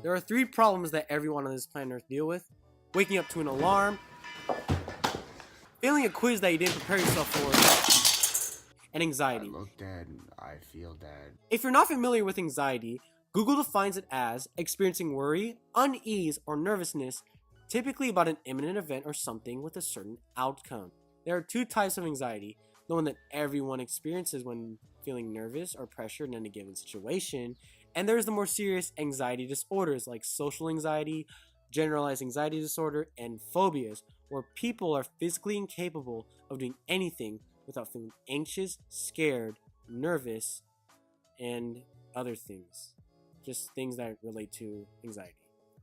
There are three problems that everyone on this planet Earth deal with: waking up to an alarm, failing a quiz that you didn't prepare yourself for, and I anxiety. look dead and I feel dead. If you're not familiar with anxiety, Google defines it as experiencing worry, unease, or nervousness, typically about an imminent event or something with a certain outcome. There are two types of anxiety: the one that everyone experiences when feeling nervous or pressured in a given situation, and there's the more serious anxiety disorders like social anxiety, generalized anxiety disorder, and phobias, where people are physically incapable of doing anything without feeling anxious, scared, nervous, and other things. Just things that relate to anxiety.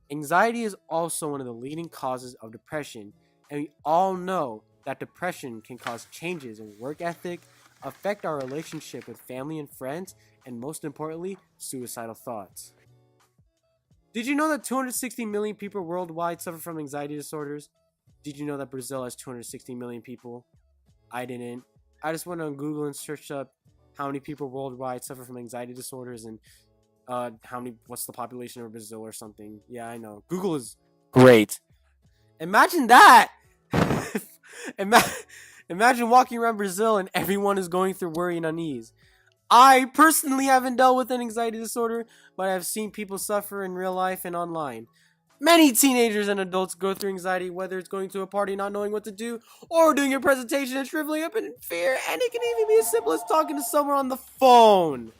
Anxiety is also one of the leading causes of depression, and we all know that depression can cause changes in work ethic, affect our relationship with family and friends, and most importantly, suicidal thoughts. Did you know that 260 million people worldwide suffer from anxiety disorders? Did you know that Brazil has 260 million people? I didn't. I just went on Google and searched up how many people worldwide suffer from anxiety disorders and what's the population of Brazil or something. Yeah, I know. Google is great. Imagine that. Ima- Imagine walking around Brazil and everyone is going through worry and unease. I personally haven't dealt with an anxiety disorder, but I've seen people suffer in real life and online. Many teenagers and adults go through anxiety, whether it's going to a party not knowing what to do, or doing a presentation and shriveling up in fear, and it can even be as simple as talking to someone on the phone.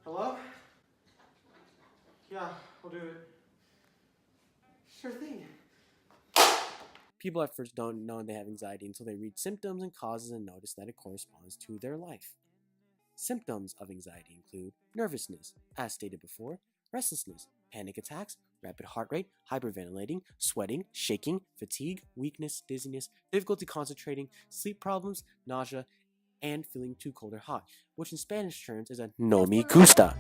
Hello? Yeah, I'll do it. Sure thing. People at first don't know they have anxiety until they read symptoms and causes and notice that it corresponds to their life. Symptoms of anxiety include nervousness, as stated before, restlessness, panic attacks, rapid heart rate, hyperventilating, sweating, shaking, fatigue, weakness, dizziness, difficulty concentrating, sleep problems, nausea, and feeling too cold or hot, which in Spanish terms is a no me gusta.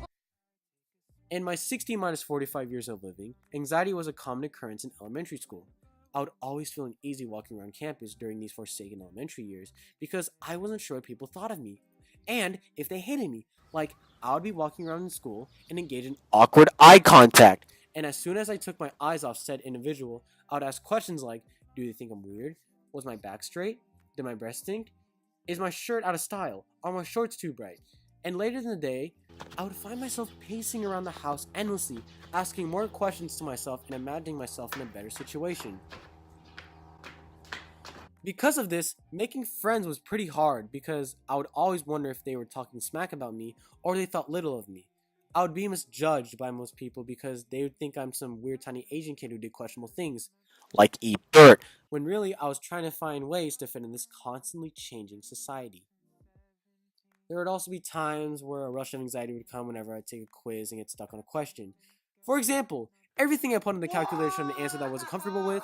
In my 60 minus 45 years of living, anxiety was a common occurrence in elementary school. I would always feel uneasy walking around campus during these forsaken elementary years because I wasn't sure what people thought of me and if they hated me. Like, I would be walking around in school and engage in awkward eye contact. And as soon as I took my eyes off said individual, I would ask questions like, do they think I'm weird? Was my back straight? Did my breast stink? Is my shirt out of style? Are my shorts too bright? And later in the day, I would find myself pacing around the house endlessly, asking more questions to myself and imagining myself in a better situation. Because of this, making friends was pretty hard because I would always wonder if they were talking smack about me or they thought little of me. I would be misjudged by most people because they would think I'm some weird tiny Asian kid who did questionable things, like eat dirt, when really I was trying to find ways to fit in this constantly changing society. There would also be times where a rush of anxiety would come whenever I'd take a quiz and get stuck on a question. For example, everything I put in the calculation and the answer that I wasn't comfortable with,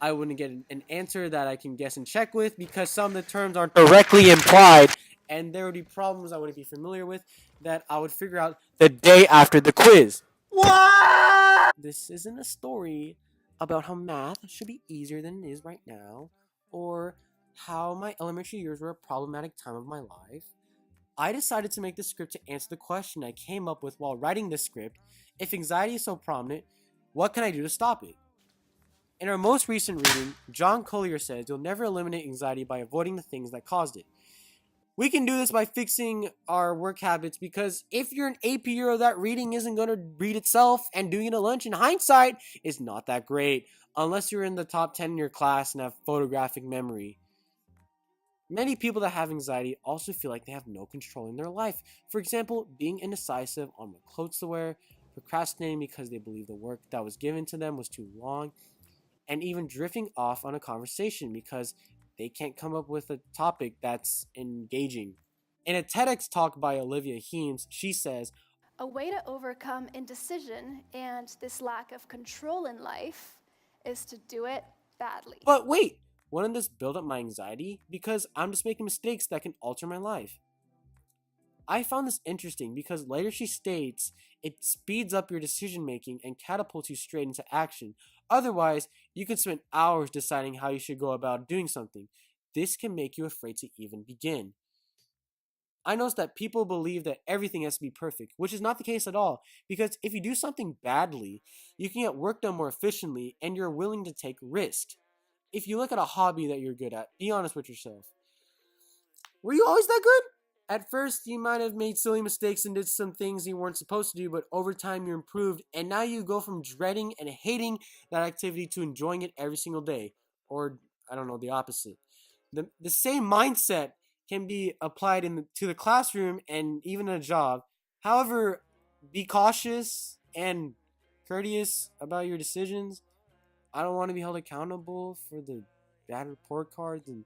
I wouldn't get an answer that I can guess and check with because some of the terms aren't directly implied, and there would be problems I wouldn't be familiar with that I would figure out the day after the quiz. What? This isn't a story about how math should be easier than it is right now, or how my elementary years were a problematic time of my life. I decided to make this script to answer the question I came up with while writing this script: if anxiety is so prominent, what can I do to stop it? In our most recent reading, John Collier says you'll never eliminate anxiety by avoiding the things that caused it. We can do this by fixing our work habits because if you're an AP Euro, that reading isn't going to read itself, and doing it at lunch in hindsight is not that great unless you're in the top 10 in your class and have photographic memory. Many people that have anxiety also feel like they have no control in their life. For example, being indecisive on what clothes to wear, procrastinating because they believe the work that was given to them was too long, and even drifting off on a conversation because they can't come up with a topic that's engaging. In a TEDx talk by Olivia Heems, she says, A way to overcome indecision and this lack of control in life is to do it badly. but wait, wouldn't this build up my anxiety? Because I'm just making mistakes that can alter my life. I found this interesting because later she states it speeds up your decision making and catapults you straight into action. Otherwise, you could spend hours deciding how you should go about doing something. This can make you afraid to even begin. I noticed that people believe that everything has to be perfect, which is not the case at all. Because if you do something badly, you can get work done more efficiently and you're willing to take risk. If you look at a hobby that you're good at, be honest with yourself. Were you always that good? At first, you might have made silly mistakes and did some things you weren't supposed to do, but over time you improved, and now you go from dreading and hating that activity to enjoying it every single day. Or, I don't know, the opposite. The same mindset can be applied to the classroom and even a job. However, be cautious and courteous about your decisions. I don't want to be held accountable for the bad report cards and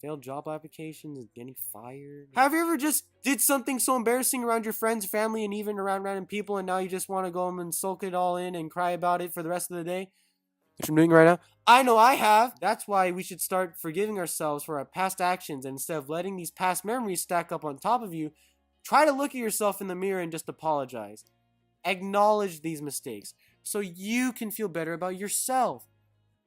failed job applications and getting fired. Have you ever just did something so embarrassing around your friends, family, and even around random people, and now you just want to go home and sulk it all in and cry about it for the rest of the day? Which I'm doing right now. I know I have. That's why we should start forgiving ourselves for our past actions, and instead of letting these past memories stack up on top of you, try to look at yourself in the mirror and just apologize. Acknowledge these mistakes so you can feel better about yourself.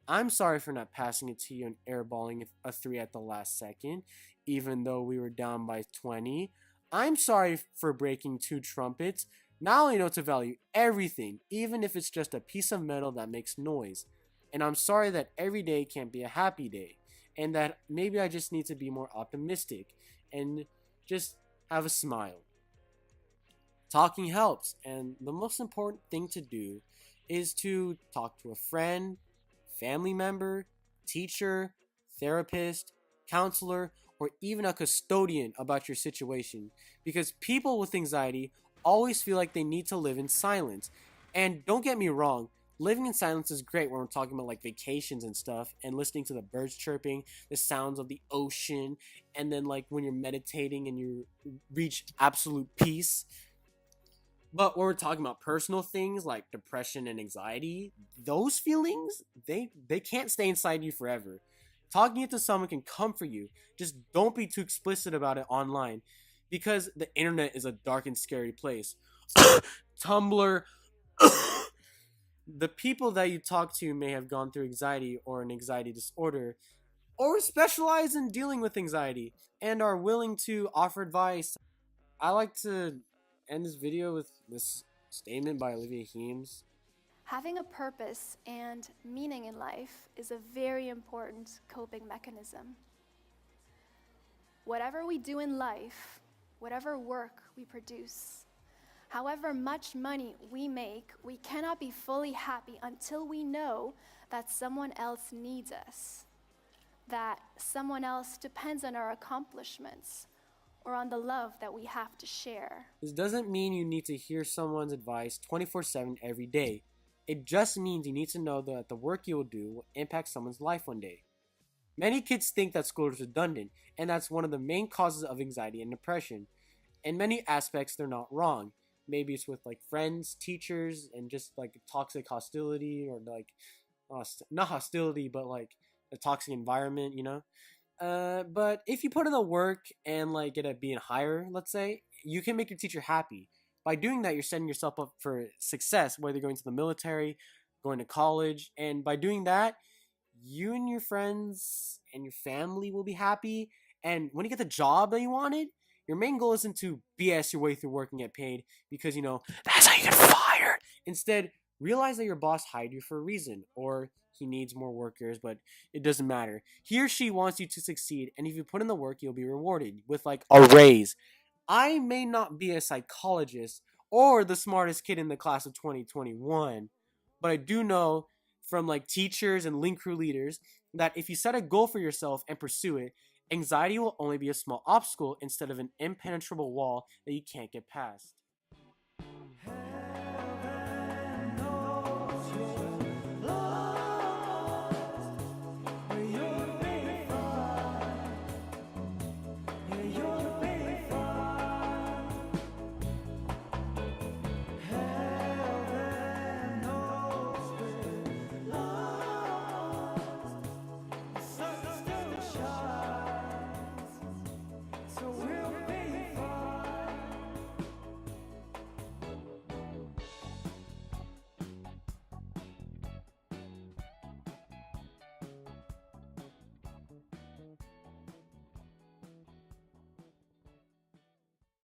I'm sorry for not passing it to you and airballing a 3 at the last second, even though we were down by 20. I'm sorry for breaking 2 trumpets. Now I know to value everything, even if it's just a piece of metal that makes noise. And I'm sorry that every day can't be a happy day, and that maybe I just need to be more optimistic and just have a smile. Talking helps, and the most important thing to do is to talk to a friend, family member, teacher, therapist, counselor, or even a custodian about your situation. Because people with anxiety always feel like they need to live in silence. And don't get me wrong, living in silence is great when we're talking about like vacations and stuff and listening to the birds chirping, the sounds of the ocean, and then like when you're meditating and you reach absolute peace. But when we're talking about personal things like depression and anxiety, those feelings, they can't stay inside you forever. Talking it to someone can comfort you. Just don't be too explicit about it online because the internet is a dark and scary place. Tumblr. The people that you talk to may have gone through anxiety or an anxiety disorder or specialize in dealing with anxiety and are willing to offer advice. I like to end this video with this statement by Olivia Heems. Having a purpose and meaning in life is a very important coping mechanism. Whatever we do in life, whatever work we produce, however much money we make, we cannot be fully happy until we know that someone else needs us, that someone else depends on our accomplishments, or on the love that we have to share. This doesn't mean you need to hear someone's advice 24/7 every day. It just means you need to know that the work you will do will impact someone's life one day. Many kids think that school is redundant, and that's one of the main causes of anxiety and depression. In many aspects, they're not wrong. Maybe it's with like friends, teachers, and just like toxic hostility or like, not hostility, but like a toxic environment, you know? But if you put in the work and like get a B and higher, let's say, you can make your teacher happy. By doing that, you're setting yourself up for success, whether you're going to the military, going to college, and by doing that, you and your friends and your family will be happy. And when you get the job that you wanted, your main goal isn't to BS your way through work and get paid because, you know, that's how you get fired. Instead, realize that your boss hired you for a reason, or he needs more workers, but it doesn't matter. He or she wants you to succeed, and if you put in the work, you'll be rewarded with like a raise. I may not be a psychologist or the smartest kid in the class of 2021, but I do know from like teachers and link crew leaders that if you set a goal for yourself and pursue it, anxiety will only be a small obstacle instead of an impenetrable wall that you can't get past.